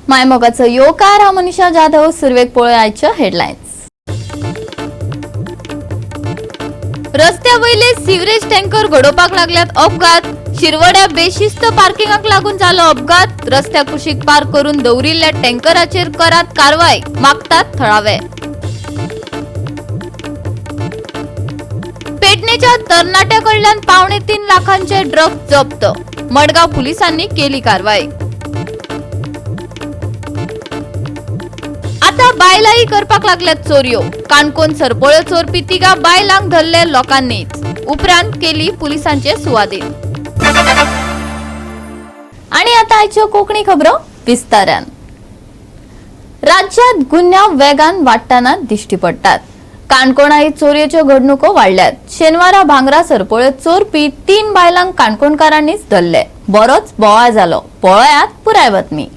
मायमोगाचं योकार हा मनीषा जाधव सुरवेक पळयाच्या headlines. रस्त्यावयले sewerage tanker घडोवपाक लागल्यात अपघात। शिरवड्या बेशिस्त पार्किंगाक लागून जालो अपघात। रस्त्या कुशीक पार्क करून दवरिल्ल्या टँकराचेर करात कारवाई मागतात थळावे। पेडणेच्या तरणाट्याकडल्यान 3.5 लाखांचे ड्रग्ज जप्त। मडगाव पोलिसांनी केली कारवाई। आता बायलाई करपाक लागल्यात चोरयो। काणकोण सरपोळ्यो चोरपी तिगा बायलांक धरले लोकांनीच। उपरांत केली पोलिसांचे सुवादीन। आणि आता आयच्यो कोंकणी खबरो विस्तारान। राज्यात गुन्ह्या वेगान वाडटाना दिश्टी पडटात। काणकोणाई चोरयेच्यो घडणुको वाडल्यात। शेनवारा भांगरा सरपोळ्यो चोरपी 3 बायलांक काणकोणकारांनीच धरले। बरोच बोवाळ जालो। पळयात पुराय बातमी।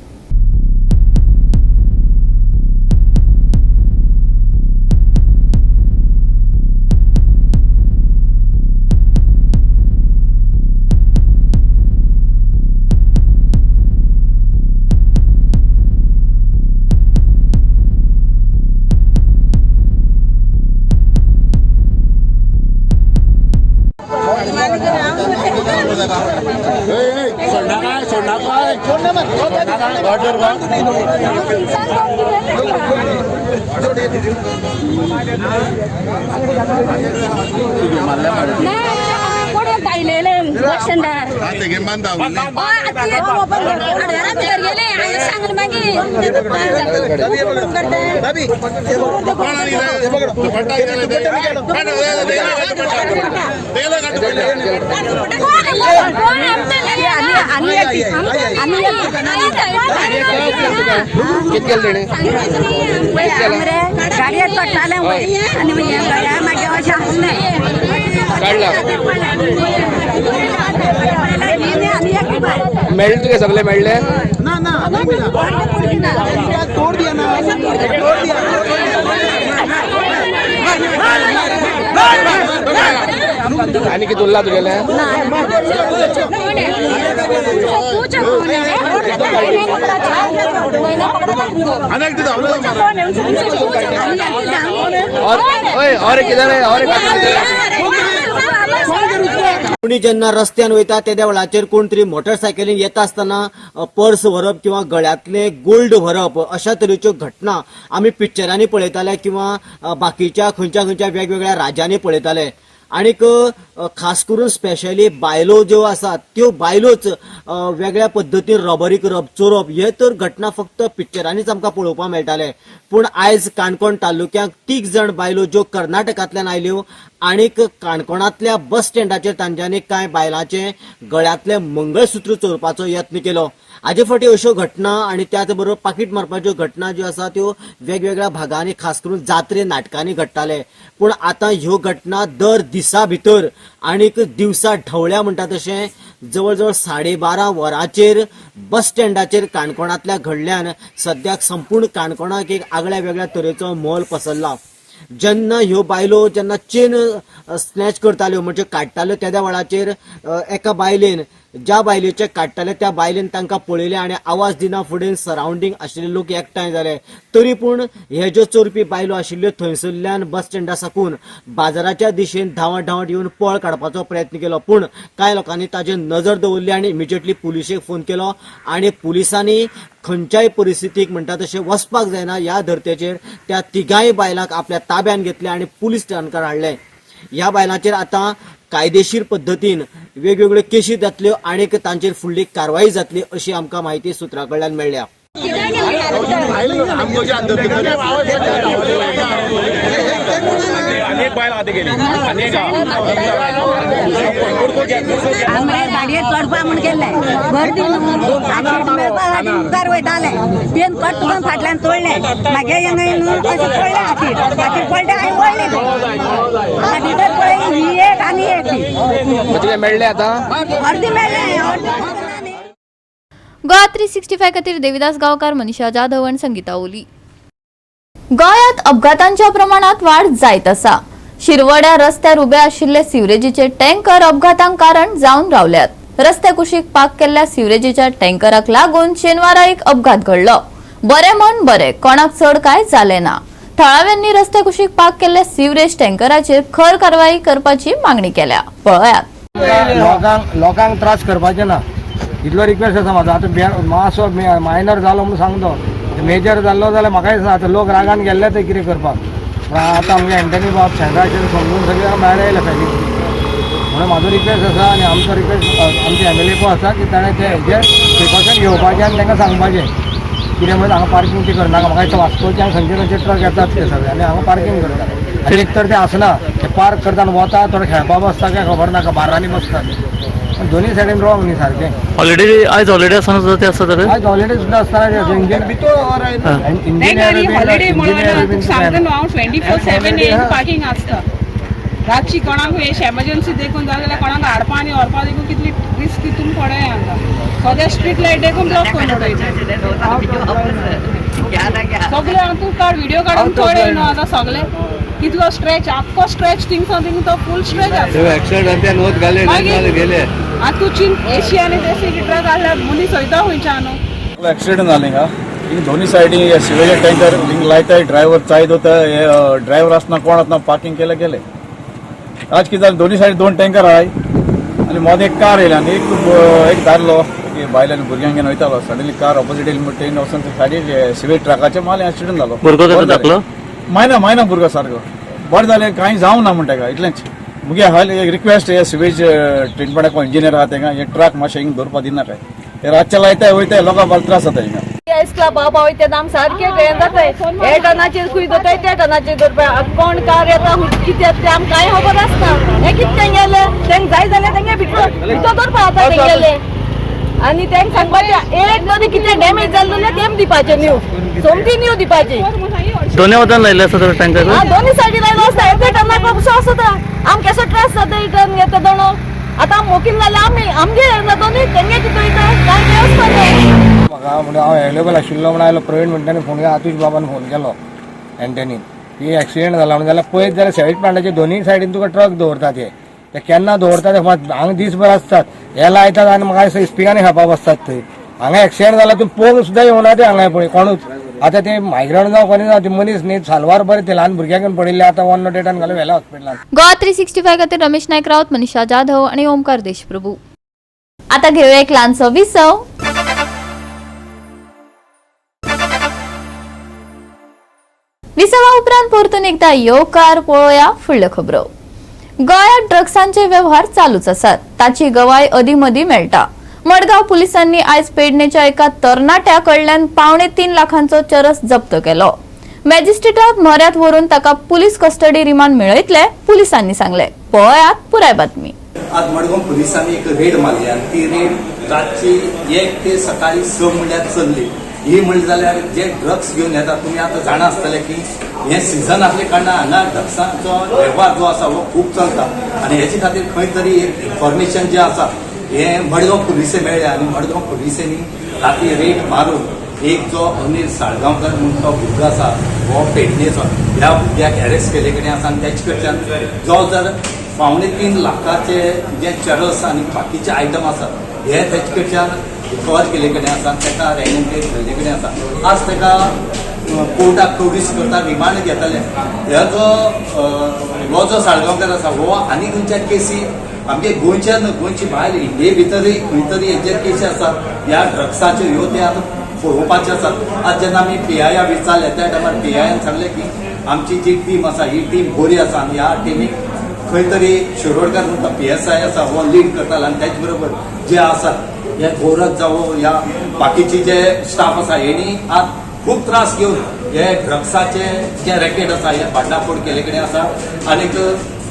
मेळले तुगे सगळे मेळले आणि किती उरला तुगेले और किधर है और कोणी जेन्ना रस्त्यान वयता त्या वेळाचेर कोण तरी मोटरसायकलीन येता आसतना पर्स व्हरप किंवा गळ्यातले गोल्ड व्हरप अशा तरेच्यो घटना आमी पिक्चरांनी पळयताले किंवा बाकीच्या खंयच्या वेगवेगळ्या राज्यांनी पळयताले। आणीक खास करून स्पेशली बायलो ज्यो आसात त्यो बायलोच वेगळ्या पद्धतीन रॉबरी करप चोरप हे तर घटना फक्त पिक्चरांनीच आमकां पळोवपाक मेळटाले। पूण आयज काणकोण तालुक्यांत 3 जण बायलो ज्यो कर्नाटकांतल्यान आयल्यो आणीक काणकोणांतल्या बस स्टँडाचेर तांच्यांनी कांय बायलांचे गळ्यातले मंगळसूत्र चोरपाचो यत्न केलो। हाजे फाटी अश्यो घटना आणि त्याच बरोबर पाकीट मारपाच्यो घटना ज्यो आसा त्यो वेगवेगळ्या भागांनी खास करून जात्रे नाटकांनी घडटाले। पूण आतां ह्यो घटना दर दिसा भितर आणीक दिवसा ढवळ्या म्हणटा तशें जवळजवळ 12:30 वरांचेर बस स्टँडाचेर काणकोणांतल्या घडल्यान सद्याक संपूर्ण काणकोणाक एक आगळ्या वेगळ्या तरेचो मोल पसरला। जेन्ना ह्यो बायलो जेन्ना चेन स्नॅच करताल्यो म्हणजे काडटाल्यो त्या वेळाचेर एका बायलेन ज्या बायलेचे काडटाले त्या बायलेन तांकां पळयलें आनी आवाज दिना फुडें सरावंडींग आशिल्ले लोक एकठांय जाले। तरी पूण हे ज्यो चोरपी बायलो आशिल्ल्यो थंयसरल्यान बस स्टँडा साकून बाजाराच्या दिशेन धांवत येवन पळ काडपाचो प्रयत्न केलो। पूण कांय लोकांनी ताजेर नजर दवरली आनी इमिजिएटली पुलिशेक फोन केलो आनी पुलिसांनी खंयच्याय परिस्थितीक म्हणटा तशें वचपाक जायना ह्या धर्तेचेर त्या 3 बायलांक आपल्या ताब्यान घेतले आनी पुलीस स्टेशनार हाडले। ह्या बायलांचेर आतां कायदेशीर पद्धतीन वेगवेगळ्यो केशी जातल्यो आणीक तांचेर फुडली कारवाई जातली अशी आमकां माहिती सुत्रां कडल्यान मेळ्ळ्या। गाडये चढपा म्हण केले गर्दी मुखार वयताले पेन कट करून फाटल्यान तोडले मागे पडले हांवें भितर पळय ही एक आनी एक मेळ्ळे आता अर्दी मेळ्ळे। गोवा 365 खातीर देविदास गांवकार, मनीषा जाधव आणि संगीता ओली। गोंयांत अपघातांच्या प्रमाणात वाढ जायत आसा। शिरवड्या रस्त्यार उबे आशिल्ले सिवरेजीचे टँकर अपघातांक कारण जावन रावल्यात। रस्त्या कुशीक पार्क केल्ल्या सिवरेजीच्या टँकराक लागून शेनवारा एक अपघात घडलो। बरे म्हण बरे, कोणाक चढ काय जाले ना. थळाव्यांनी रस्ते कुशीक पाक केल्ल्या सिवरेज टँकराचेर खर कारवाई करपाची मागणी केल्या. पळयात. लोकांक त्रास करपाचे ना इतलो रिक्वेस्ट आसा म्हाजो. आतां मातसो मायनर जालो म्हणून सांगतो, मेजर जाल्लो जाल्यार म्हाकाय दिसता आतां लोक रागान गेल्ले ते कितें करपाक. आतां आमगे एंटनी बाब शेजारचे समजून सगळे भायर येयले फॅमिली म्हणून म्हाजो रिक्वेस्ट आसा आनी आमचो रिक्वेस्ट आमचे MLA आसा की ताणें ते हेजे प्रिकॉशन घेवपाचें आनी तांकां सांगपाचें कित्याक म्हणजे हांगा पार्किंग ती करनाका. म्हाका दिसता वास्कोचे आनी खंयचे ट्रक येतात ते सगळे आनी हांगा पार्किंग करतात आनी एक तर ते आसना ते पार्क करता आनी वता थोडे खेळपा बसता काय खबर नाका, बारांनी बसतात. दोन्ही सायडीन रॉंग न्ही सारकें. ऑलरेडी आसना ते आसता तर आज ऑलरेडी सुद्धा असताना हॉलिडे म्हणून सांगता न्हू हांव 24/7 येवन पार्किंग आसता. रातची कोणाक अशी एमर्जन्सी देखून जाय जाल्यार कोणाक हाडपा आनी व्हरपा देखून कितली रिस्क तितून पडय हांगा. सद्या स्ट्रीट लायट देखून ब्लॉक करून उडयता सगळे. हांव तूं काड व्हिडिओ काडून पळय न्हू आतां सगळे कितलो स्ट्रेच, आख्खो स्ट्रेच थिंगसान थिंग तो फूल स्ट्रेच आसा. आतां तूं चिंत एसी आनी तेसी ट्रक आहल्यार मनीस वयता खंयच्यान न्हू. एक्सिडेंट जालें का हिंग दोन्ही सायडीन सिवेज टँकर हिंग लायताय ड्रायव्हर चायत होता ड्रायव्हर आसना कोण आसना पार्किंग गेले. आज कितें जालें दोन्ही सायड 2 टँकर आहाय आनी मोदें एक कार येयलें आनी एक धारलो की बायलांनी भुरग्यांक घेवन वयतालो. सडनली कार ऑपोजीट येयली म्हणटा ट्रेन वचून सायडीन सिवेज ट्रकाचे माल एक्सिडेंट जालो. भुरगो मायना भुरगो सारको बरें जालें कांय जावं ना म्हणटा का इतलेंच. मुगे हाल एक रिक्वेस्ट हे सिवेज ट्रीटमेंट इंजिनियर आहा तेंगा हे ट्रक मातशें हिंग दवरपा दिना काय. हे रातचे लायताय वयताय लोकांक बाल त्रास जाता हिंगा. इसला बाबा वयते आम सारके ट्रेन जाताय. हे टनाचेर खूय दोताय त्या टनाचेर दोरपा कोण कार येता कितें ते आमकां कांय खबर आसना. हे कितें गेले तेंक जाय जाल्यार तेंगे भितर दोरपा जाता ते गेले आनी तेंक सांगपाचें एक जरी कितें डॅमेज जालें जाल्यार तेम दिवपाचें न्यू सोमती न्यू दिवपाची. दोन्ही वतान लायले आसता तर टँकर दोन्ही सायडीन लायलो आसता. एक टनाक कसो आसता आम केसो ट्रास जाता टर्न घेता दोनो. आतां मोकील जाल्यार आमगे दोन्ही तेंगे कितें वयता कांय वेवस्था ना. म्हाका म्हणजे हांव अवेलेबल आशिल्लो म्हणून आयलो प्रवीण म्हणटानी फोन केलो, आतूश बाबान फोन केलो एंटनीन की एक्सिडेंट जाला म्हणून. जाल्यार पळयत जाल्यार सेवेज प्लांटाचे दोन्ही सायडीन तुका ट्रक दवरतात ते केन्ना दवरतात ते हांगा दीसभर आसतात. हे लायतात आनी म्हाका दिसता इस्पिकांनी खेळपा बसतात थंय. हांगा एक्सिडेंट जाला तूं पळोवंक सुद्दां येवना ते हांगा पळय कोणूच. आतां ते मायग्रेंट जावं कोणी जावं ते मनीस न्ही सालवार बरें ते ल्हान भुरग्यांक पडिल्ले आतां 108 घालून व्हेला हॉस्पिटलांत. गोवा 365 खातीर रमेश नायक रावत, मनीषा जाधव आणि ओमकार देशप्रभू. आता घेऊया एक ल्हानसो विसव. विसवा उपरांत परतून एकदा येवकार पळोवया फुडल्यो खबरो. गोंयांत ड्रग्सांचे वेव्हार चालूच आसात. ताची गवाय अदीमदी मेळटा. मडगांव पुलिसांनी आयज पेडणेच्या एका तरणाट्या कडल्यान 3.5 लाखांचो चरस जप्त केलो. मॅजिस्ट्रेटाक म्हऱ्यांत व्हरून ताका पुलीस कस्टडी रिमांड मेळयतले पुलिसांनी सांगले. पळयात पुराय बातमी. आज मडगांव पुलिसांनी एक रेड मारली आणि ती रेड रातची 1 ते सकाळी 6 म्हणल्यार चलली. ही म्हणली जाल्यार जे ड्रग्स घेवन येतात तुम्ही आता जाणा आसतले की हे सीझन असले कारणान हांगा ड्रग्सांचो वेव्हार जो आसा हो खूब चलता आणि हेचे खातीर खंय तरी एक इन्फॉर्मेशन जे आसा हे मडगांव पुलिसे मेळ्ळे आणि मडगांव पुलिसेनी राती रेड मारून एक जो अनिल साळगांवकर म्हणून तो भुरगो आसा हो पेडणेचो ह्या भुरग्याक अरेस्ट केले कडेन आसा आनी तेचे कडच्यान जो जर 3.5 लाखाचे जे चरस आनी बाकीचे आयटम आसात हे तेचे कडच्यान रिकवर केले कडेन आसा. तेका रॅगेंटेड धरले कडेन आसा. आज तेका कोर्टाक प्रोड्यूस करता रिमांड घेतले. हो जो साळगांवकर आसा हो आनी खंयच्या केसी आमगे गोंयची भायर इंडिये भितरय खंय तरी हेजे केसी आसात ह्या ड्रग्साच्यो ह्यो ते आतां पळोवपाचे आसात. आज जेन्ना आमी PIया विचारले त्या टायमार PIयान सांगले की आमची जी टीम आसा ही टीम बरी आसा आनी ह्या टिमीक खंय तरी शिरोडकर म्हणटा PSI आसा हो लीड करतालो आनी त्याच बरोबर जे आसात हे गोरख जावं ह्या बाकीचे जे स्टाफ आसा हेणी आज खूब त्रास घेवन हे ड्रग्साचे जे रॅकेट आसा हे फाडलाफोड केले कडेन आसा. आनीक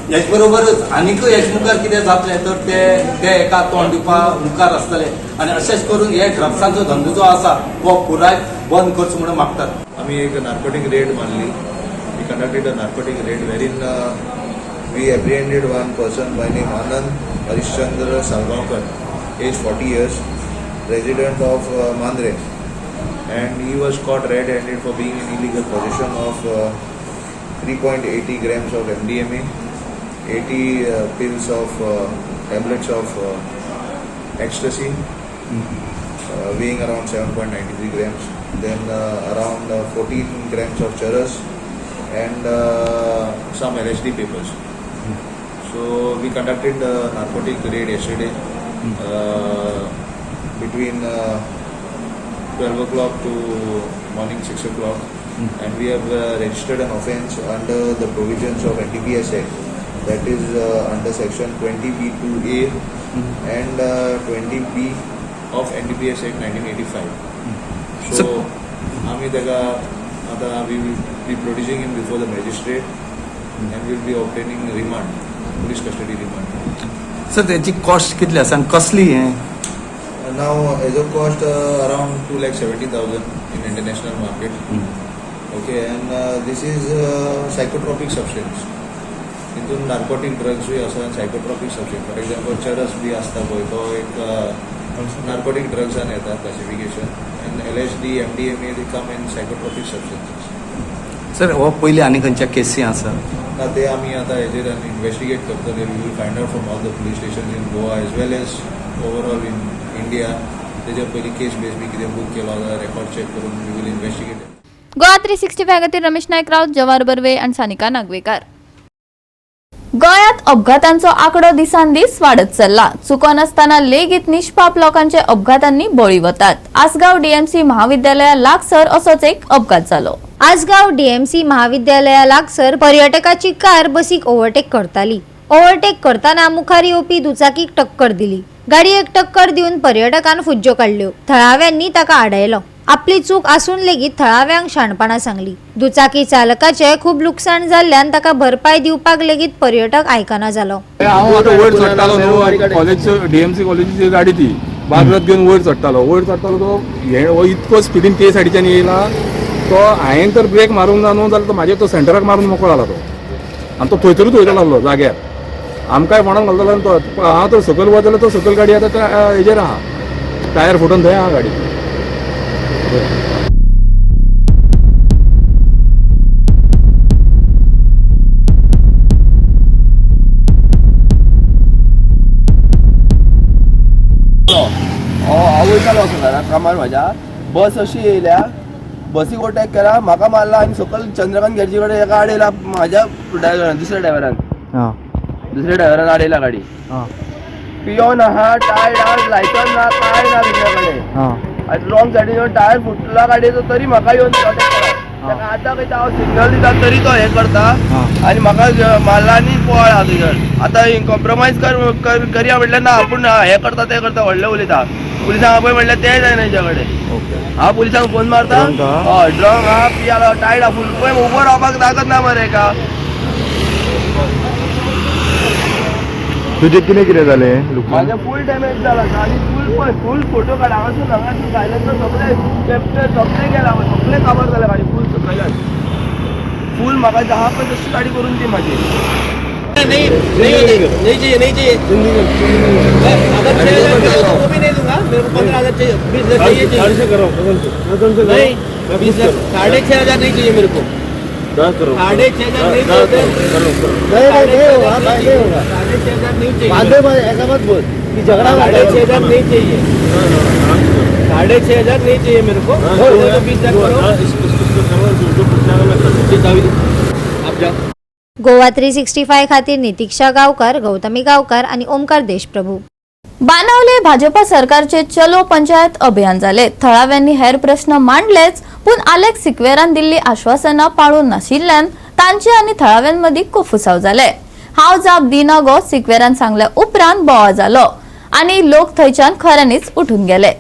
हेच बरोबरच आनीक हेच मुखार कितें जातलें तर ते एका तोंड दिवपाक मुखार आसतले आनी अशेंच करून हे ड्रग्सांचो धंदो जो आसा हो पुराय बंद करचो म्हणून मागतात. आम्ही एक नार्कोटिक रेड मारली. We conducted a narcotic raid wherein we apprehended one person by name Anand Harishchandra Salgaonkar, age 40 years, resident of Mandre, and he was caught red-handed for being in illegal possession of 3.80 grams of MDMA, 80 pills of tablets of ecstasy, weighing around 7.93 grams. then around 14 grams of charas, and some LSD papers. So we conducted narcotic raid yesterday between 12 o'clock to morning 6 o'clock, and we have registered an offence under the provisions of NDPS Act, that is under section 20B2A and 20B of NDPS Act 1985. So आम्ही त्याला आता we will be producing him before the magistrate and we will be obtaining remand, police custody remand. Sir त्याची cost कितली आसा आनी कसली हें? Now as of cost around 2,70,000 in international market. Okay, and this is psychotropic substance. तितून narcotic ड्रग्सूय आसा आनी सायकोट्रॉपिक substance. For example चरस बी आसता पळय तो एक नार्कोटीक ड्रग्सान येता क्लासिफिकेशन, आनी LSD, MDMA they come in psychotropic substances. Sir हो पयलीं आनी खंयच्या केसी आसा? ना ते आमी आतां हेजेर आनी इन्व्हेस्टिगेट करतले. We will find out from all the police station in Goa as well as overall in India. तेजे पयलीं केस बेस बी कितें बूक केलो जाल्यार रेकॉर्ड चेक करून वी वील इन्व्हेस्टिगेट. गोवा 365 खातीर रमेश नायक राऊत, जवाहर बर्वे आणि सानिका नागवेकर. गोंयात अपघातांचो आकडो दिसान दीस वाढत चल्ला. चुकोन असताना लेगीत निष्पाप लोकांचे अपघातांनी बळी वतात. आसगाव डीएमसी महाविद्यालया लागसर असोच एक अपघात जालो. आसगाव डीएमसी महाविद्यालया लागसर पर्यटकाची कार बसीक ओव्हरटेक करताली. ओव्हरटेक करताना मुखार येवपी दुचाकीक टक्कर दिली. गाडयेक टक्कर दिवन पर्यटकान फुज्ज्यो काडल्यो. थळाव्यांनी ताका आडयलो. आपली चूक आसून लेगीत थळाव्यांक शाणपणां सांगली. दुचाकी चालकाचे खूब लुकसाण जाल्ल्यान ताका भरपाय दिवपाक लेगीत पर्यटक आयकना जालो. हांव आतां वयर चडटालो न्हू, कॉलेज डीएमसी कॉलेजीची गाडी ती बागरत घेवन वयर चडटालो तो हो इतको स्पिडीन ते सायडीच्यान येयला. तो हांवें तर ब्रेक मारूंक ना न्हू जाल्यार तो म्हाजे तो सेंटराक मारून मोकळो जालो तो, आनी तो थंयसरूच वयता लागलो जाग्यार. आमकांय फोंडान घालतालो आनी तो हांव तर सकयल वता जाल्यार तो सकयल गाडी आतां हेजेर आहा, टायर फुटून थंय आहा गाडी. हांव वयतालो घरा कामार म्हाज्या, बस अशी येयल्या, बसीक ओवरटेक केला, म्हाका मारला आनी सकयल चंद्रकांत गेरजी कडेन एका आडयला म्हाज्या दुसऱ्या ड्रायव्हरान आडयला गाडी. पियोन आहा, टायर्ड आहा, लायसन ना, काय ना तुज्या कडेन. आनी रॉंग सायडीन टायर फुटला गाडयेचो तरी म्हाका येवन ओवरटेक केला. ताका आतां खंय हांव सिग्नल दिता तरी तो हें करता आनी म्हाका मारला आनी पळा थंयसर. आतां कॉम्प्रोमायज करया म्हटल्यार ना, पूण हें करता तें करता व्हडलें उलयता. पुलिसांक पळय म्हटल्यार तें जायना हेच्या कडेन. हांव पुलिसांक फोन मारता, हय ड्रंक आहा, पियालो, टायर्ड आहा, फूल पळय उबो रावपाक ताकत ना मरे का. तुजें कितें जालें? म्हाजें फूल डॅमेज जाला आनी फूल फोटो काड हांगासून हांगासून सायलेंसर सगळें गेला, सगळें काबार जालें गाडी फूल सकयल्यान. फूल म्हाका जहा पळय तशी गाडी करून दी म्हाजी. गोवा 365 खातीर नितीक्षा गावकार, गौतमी गावकार आणि ओमकार देशप्रभू. बाणावले भाजपा सरकारचे चलो पंचायत अभियान जाले. थळाव्यांनी हेर प्रश्न मांडलेच, पण आलेख सिक्वेरान दिल्ली आश्वासना पाळून नाशिल्ल्यान तांचे आणि थळाव्यांमदी कोफुसाव जाले. हाव जाप दिना गो सिक्वेरान सांगल्या उपरांत बोवाळ जालो आणि लोक थंयच्यान खऱ्यांनीच उठून गेले.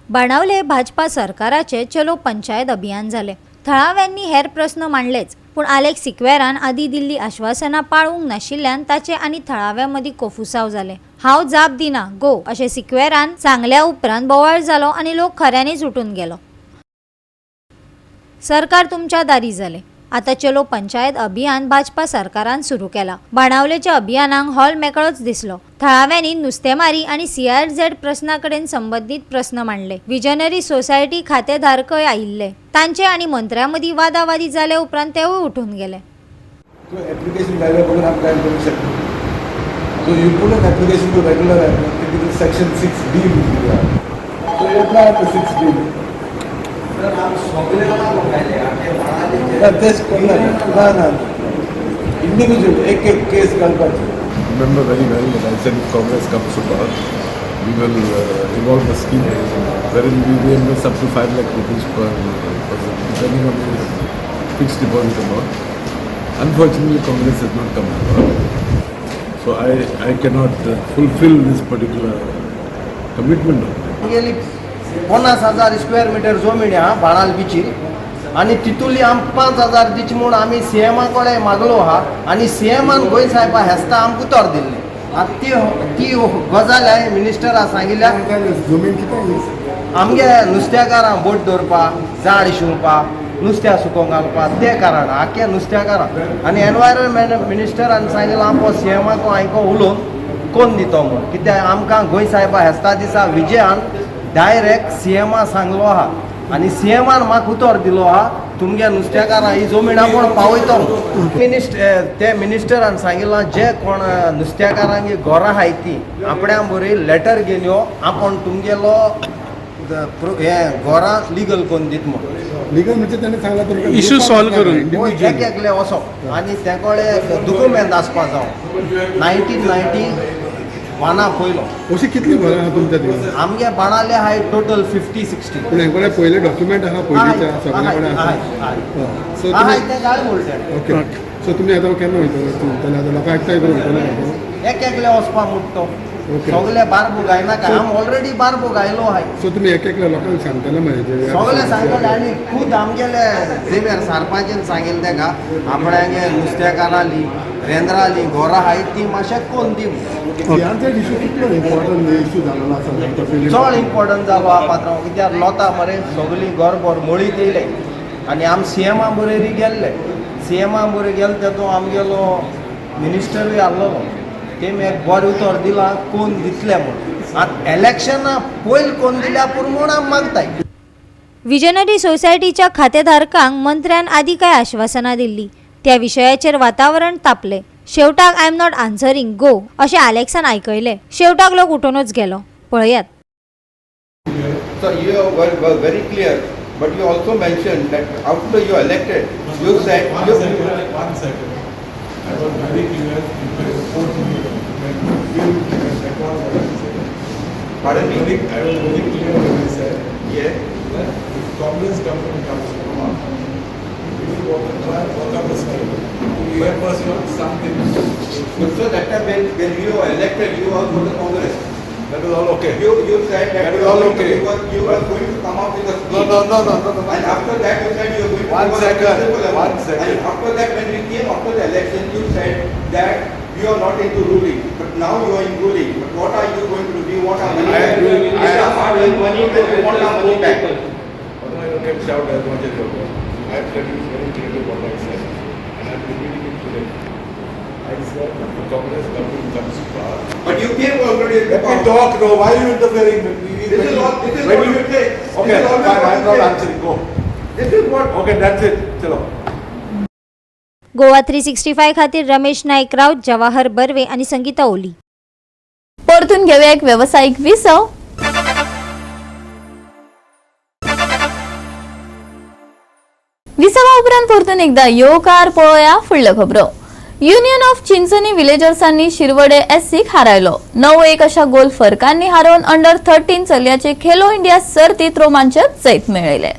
बाणावले भाजपा सरकाराचे चलो पंचायत अभियान जाले. थळाव्यांनी हेर प्रश्न मांडलेच, पूण आलेख सिक्वेरान आदी दिल्ली आश्वासना पाळूंक नाशिल्ल्यान ताचे आनी थळाव्यांमदी कोफुसाव जाले. हांव जाप दिना गो अशें सिक्वेरान सांगल्या उपरांत बोवाळ जालो आनी लोक खऱ्यांनीच उठून गेलो. सरकार तुमच्या दारी जाले. आता चलो पंचायत अभियान भाजपा सरकारान सुरू केला. बाणावलेच्या अभियानाक हॉल मेकळोच दिसलो. थळाव्यांनी नुस्तेमारी आणि CRZ प्रश्नाकडेन संबंधित प्रश्न मांडले. विजनरी सोसायटी खातेधारकय आयिल्ले. तांचे आणि मंत्र्यांमदी वादावादी जाले उपरांत तेवूय उठून गेले. एप्लिकेशन डायरेक्ट बघून आम्ही काय करू शकतो. So you put an application to regular section 6D. Individual एक एक केस घालपाची. Remember very well that I said if Congress comes to power, we will evolve a scheme wherein we reimburse up to 5 lakh rupees per person, depending on the fixed deposit amount. Unfortunately, Congress has not come to power. So I cannot fulfill this particular commitment of mine. गेली 50,000 square metre जमीन हा बाणाल बिचीर आणि तितूली आम 5,000 दिची म्हणून आम्ही सीएमा कडे मागलो हा आणि सीएमान गोंय साहेबा हेस्ता आमकां उतर दिल्ले. आतां ती गजाल हांवें मिनिस्टराक सांगिल्ल्या जमीन कितें आमगे नुस्तेकारां बोट दवरपाक झाड शिंवपाक नुस्त्या सुकोवंक घालपाक ते कारण आख्या नुस्तेकारां आनी एनवायरमेंट मिनिस्टरान सांगिल्लो आमको सीएमाक हांको उलोवन कोण दितो म्हूण कित्याक आमकां गोंय साहेबा हेस्ता दिसा विजयान डायरेक्ट सीएमा सांगलो आहा आणि सीएमान म्हाका उतर दिलो हा तुमगे नुस्तेकारां ही जमीन आपूण पावयतो. ते मिनिस्टरान सांगिल्लो जे कोण नुस्तेकारांची घरां आहाय ती आपण्या बरी लेटर घेवन यो आपूण तुमगेलो हे घरां लिगल कोन्न दित म्हणून. लिगल म्हणजे त्याने सांगला इशू सॉल्व करून एक एकले वचो आनी ते कडेन डॉक्युमेंट आसपा जावं 1991 पयलो. अशी कितली घरां आहा तुमच्या थंय? आमगे बाणाले आहाय टोटल 50-60. पूण हेंकडे पयले डॉक्युमेंट आहा पयलींच्या सगळ्या कडेन आसा. सो आहाय ते गाय बोलते ओके. सो तुमी आतां केन्ना वयतले आतां लोकां एकठांय करून वयतले? एक एकले वचपा मुट्टो ओके. सगळे बारबो गायनाका आम ऑलरेडी बारबो गायलो आहाय. सो तुमी एक एकल्या लोकांक सांगतले मागीर सगळे सांगले आनी खूद आमगेले जेवेर सरपंचान सांगिल्लें तेका आपणागे नुस्तेकारांली रेंद्राली घरां आहाय ती मातशें कोन्न दी. इशू कितलो इम्पॉर्टंट इशू जाल्लो आसा चड इम्पॉर्टंट जालो हा पात्रांव कित्याक लोता मरे सगळीं घरभर मोळीत येयले आनी आम सीएमा बरेरी गेल्ले. सीएमा बरे गेले तेतून आमगेलो मिनिस्टरूय आसलोलो तेमी एक बरें उतर दिलां कोण दितले म्हूण. आतां इलेक्शना पयलीं कोण दिल्या पूण म्हूण आमी मागताय. विजनरी सोसायटीच्या खातेधारकांक मंत्र्यान आदी कांय आश्वासनां दिल्ली. त्या विशयाचेर वातावरण तापले. शेवटाक आय एम नॉट आन्सरिंग गो अशें आलेक्सान आयकयले. शेवटाक लोक उठूनच गेलो. पळयात. So you were very clear, but you also mentioned that after you elected, you said one second. I was very clear in my report when pardon me? I was very clear when I said that if Congress government comes to power, we will work on the scheme. We have pursued something. So that time when you were elected, you were for the Congress. That was all okay. You said that was all okay. You were going to come up with a scheme. No. And after that you said you were going to one second. And after that when we came after the election, you said that you are not into ruling. But now you are in ruling. But what are you going to do? Do you want our money back? Do you want our money back? I don't get shout as much as you want. I have told you very clearly what I said. And I am repeating it today. I said the Congress government comes to power. But you came already. Let me talk. No, why are you interfering? This is what you say. Okay, fine. I'm not answering. Go. This is what. Okay, that's it. Chalo. Goa 365 खातीर रमेश नाईक राऊत, जवाहर बर्वे आणि संगीता ओली. परतून घेऊया एक व्यावसायिक विसव. विसवा उपरांत परतून एकदा येवकार पळोवया फुडल्यो खबरो. युनियन ऑफ चिंचणी विलेजर्सांनी शिरवडे एससीक हारायलो. 9-1 अशा गोल फरकांनी हारोवन अंडर 13 चलयांचे खेलो इंडिया सर्तीत रोमांचक जैत मेळयले.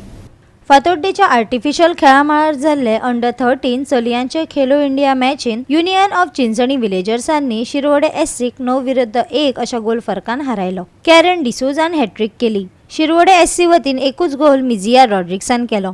फातोड्डेच्या आर्टिफिशियल खेळामाळार जाल्ले अंडर 13 चलयांचे खेलो इंडिया मॅचीन युनियन ऑफ चिंचणी विलेजर्सांनी शिरवडे एससीक 9-1 अशा गोल फरकान हारायलो. कॅरन डिसोजान हॅट्रिक केली. शिरवडे एससी वतीन एकूच गोल मिजिया रॉड्रिक्सान केलो.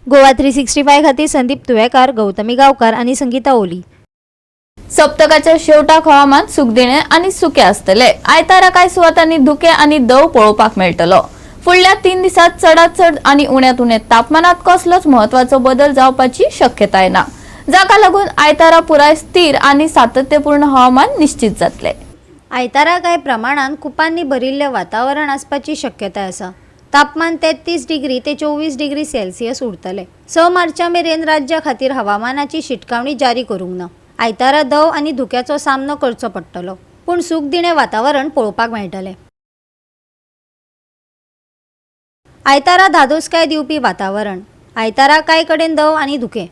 गोवा 365 खातीर संदीप तुयेकार, गौतमी गांवकार आनी संगीता ओली. सप्तकाच्या शेवटाक हवामान सूख दिणे आनी सुके आसतले. आयतारा कांय सुवातांनी धुके आनी दव पळोवपाक मेळटलो. फुडल्या 3 दिसात चडांत चड आनी उण्यांत उणे तापमानात कसलोच म्हत्वाचो बदल जावपाची शक्यताय ना, जाका लागून आयतारा पुराय स्थिर आनी सातत्यपूर्ण हवामान निश्चित जातले. आयतारा कांय प्रमाणात कुपांनी भरिल्लें वातावरण आसपाची शक्यताय आसा. तापमान 33 डिग्री ते 24 डिग्री सेल्सियस उरतले. 6 मार्चा मेरेन राज्या खातीर हवामानाची शिटकावणी जारी करूंक ना. आयतारा दव आनी धुक्याचो सामनो करचो पडटलो, पूण सूख दिणें वातावरण पळोवपाक मेळटलें. आयतारा धादोसकाय दिवपी वातावरण. आयतारा कांय कडेन दव आनी धुकें.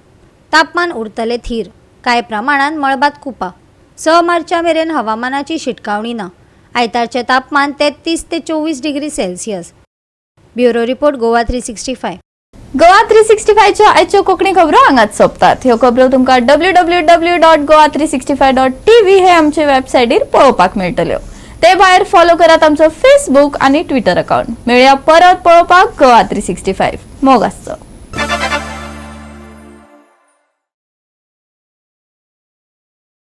तापमान उरतलें थीर, कांय प्रमाणात मळबात कुपां. 6 मार्चा मेरेन हवामानाची शिटकावणी ना. आयतारचें तापमान 33 ते 24 degree Celsius. Bureau report Goa 365. Goa 365च्या आयच्यो कोंकणी खबरो हांगाच सोंपतात. ह्यो खबरो तुमकां www.goa365.tv हे आमचे वेबसायटीर पळोवपाक मेळटल्यो. ते भायर फॉलो करात आमचो फेसबूक आनी ट्विटर अकाउंट. मेळया परत पळोवपाक गोवा 365. मोग आसचो.